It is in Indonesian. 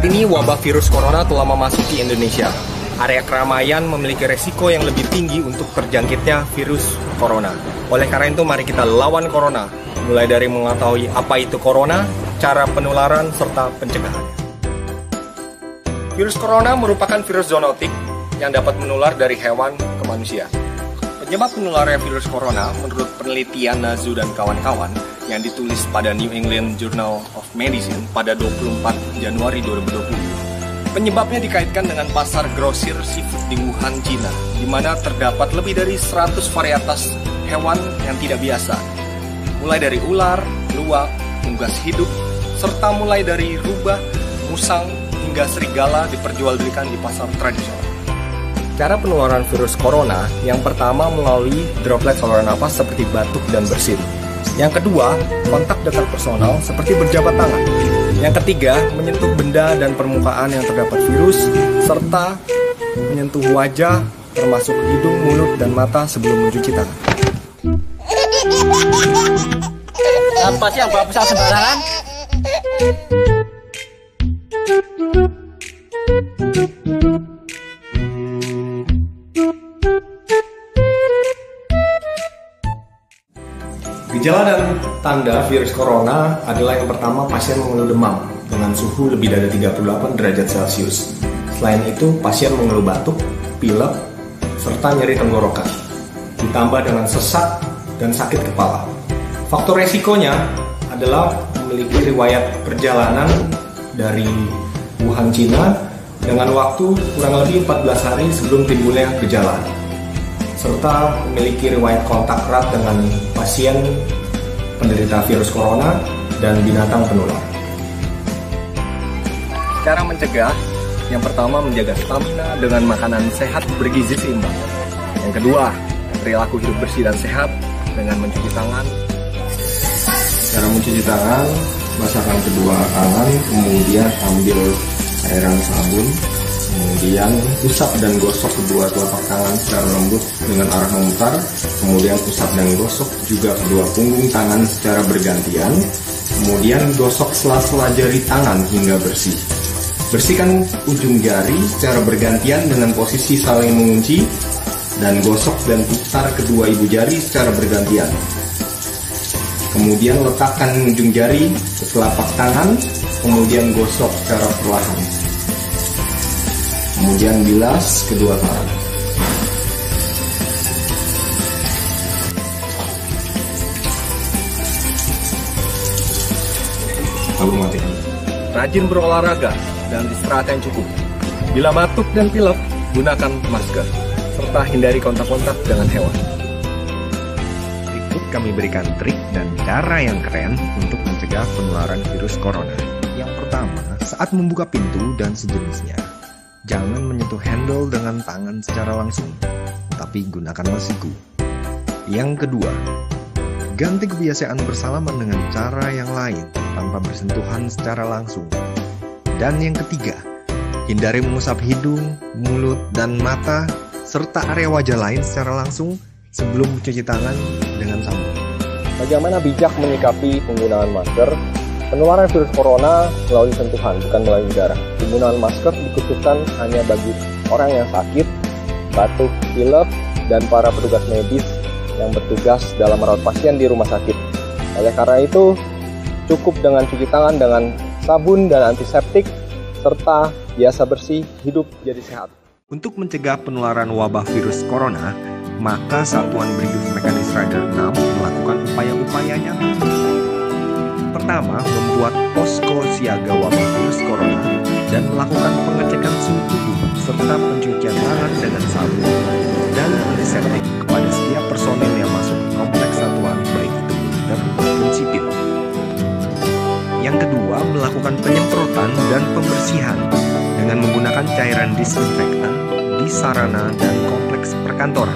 ini wabah virus corona telah memasuki Indonesia. Area keramaian memiliki resiko yang lebih tinggi untuk terjangkitnya virus corona. Oleh karena itu, mari kita lawan corona, mulai dari mengetahui apa itu corona, cara penularan, serta pencegahannya. Virus corona merupakan virus zoonotik yang dapat menular dari hewan ke manusia. Penyebab menularnya virus corona menurut penelitian Nazu dan kawan-kawan yang ditulis pada New England Journal of Medicine pada 24 Januari 2020. Penyebabnya dikaitkan dengan pasar grosir seafood di Wuhan, Cina, di mana terdapat lebih dari 100 varietas hewan yang tidak biasa, mulai dari ular, luwak, unggas hidup, serta mulai dari rubah, musang, hingga serigala diperjualbelikan di pasar tradisional. Cara penularan virus corona yang pertama melalui droplet saluran napas seperti batuk dan bersin. Yang kedua, kontak dekat personal seperti berjabat tangan. Yang ketiga, menyentuh benda dan permukaan yang terdapat virus, serta menyentuh wajah, termasuk hidung, mulut, dan mata sebelum mencuci tangan. Apa sih yang bapak sembarangan? Gejala dan tanda virus corona adalah yang pertama, pasien mengeluh demam dengan suhu lebih dari 38 derajat Celcius. Selain itu, pasien mengeluh batuk, pilek, serta nyeri tenggorokan, ditambah dengan sesak dan sakit kepala. Faktor resikonya adalah memiliki riwayat perjalanan dari Wuhan, Cina dengan waktu kurang lebih 14 hari sebelum timbulnya gejala, serta memiliki riwayat kontak erat dengan pasien penderita virus corona dan binatang penular. Cara mencegah, yang pertama menjaga stamina dengan makanan sehat bergizi seimbang. Yang kedua, perilaku hidup bersih dan sehat dengan mencuci tangan. Cara mencuci tangan, basahkan kedua tangan, kemudian ambil cairan sabun, kemudian usap dan gosok kedua telapak tangan secara lembut dengan arah memutar, kemudian usap dan gosok juga kedua punggung tangan secara bergantian, kemudian gosok sela-sela jari tangan hingga bersih. Bersihkan ujung jari secara bergantian dengan posisi saling mengunci, dan gosok dan putar kedua ibu jari secara bergantian. Kemudian letakkan ujung jari ke telapak tangan, kemudian gosok secara perlahan. Kemudian bilas kedua tangan. Lalu matikan. Rajin berolahraga dan istirahat yang cukup. Bila batuk dan pilek, gunakan masker, serta hindari kontak-kontak dengan hewan. Berikut kami berikan trik dan cara yang keren untuk mencegah penularan virus corona. Yang pertama, saat membuka pintu dan sejenisnya, jangan menyentuh handle dengan tangan secara langsung, tapi gunakanlah siku. Yang kedua, ganti kebiasaan bersalaman dengan cara yang lain tanpa bersentuhan secara langsung. Dan yang ketiga, hindari mengusap hidung, mulut, dan mata, serta area wajah lain secara langsung sebelum mencuci tangan dengan sabun. Bagaimana bijak menyikapi penggunaan masker? Penularan virus corona melalui sentuhan, bukan melalui udara. Penggunaan masker dikhususkan hanya bagi orang yang sakit, batuk, pilek, dan para petugas medis yang bertugas dalam merawat pasien di rumah sakit. Oleh karena itu, cukup dengan cuci tangan dengan sabun dan antiseptik, serta biasa bersih, hidup jadi sehat. Untuk mencegah penularan wabah virus corona, maka Satuan Brigif Mekanis Rider 6 melakukan upaya-upaya nyata. Pertama, membuat posko siaga wabah virus corona dan melakukan pengecekan suhu tubuh serta pencucian tangan dengan sabun dan antiseptik kepada setiap personil yang masuk ke kompleks satuan, baik itu militer maupun sipil. Yang kedua, melakukan penyemprotan dan pembersihan dengan menggunakan cairan disinfektan di sarana dan kompleks perkantoran.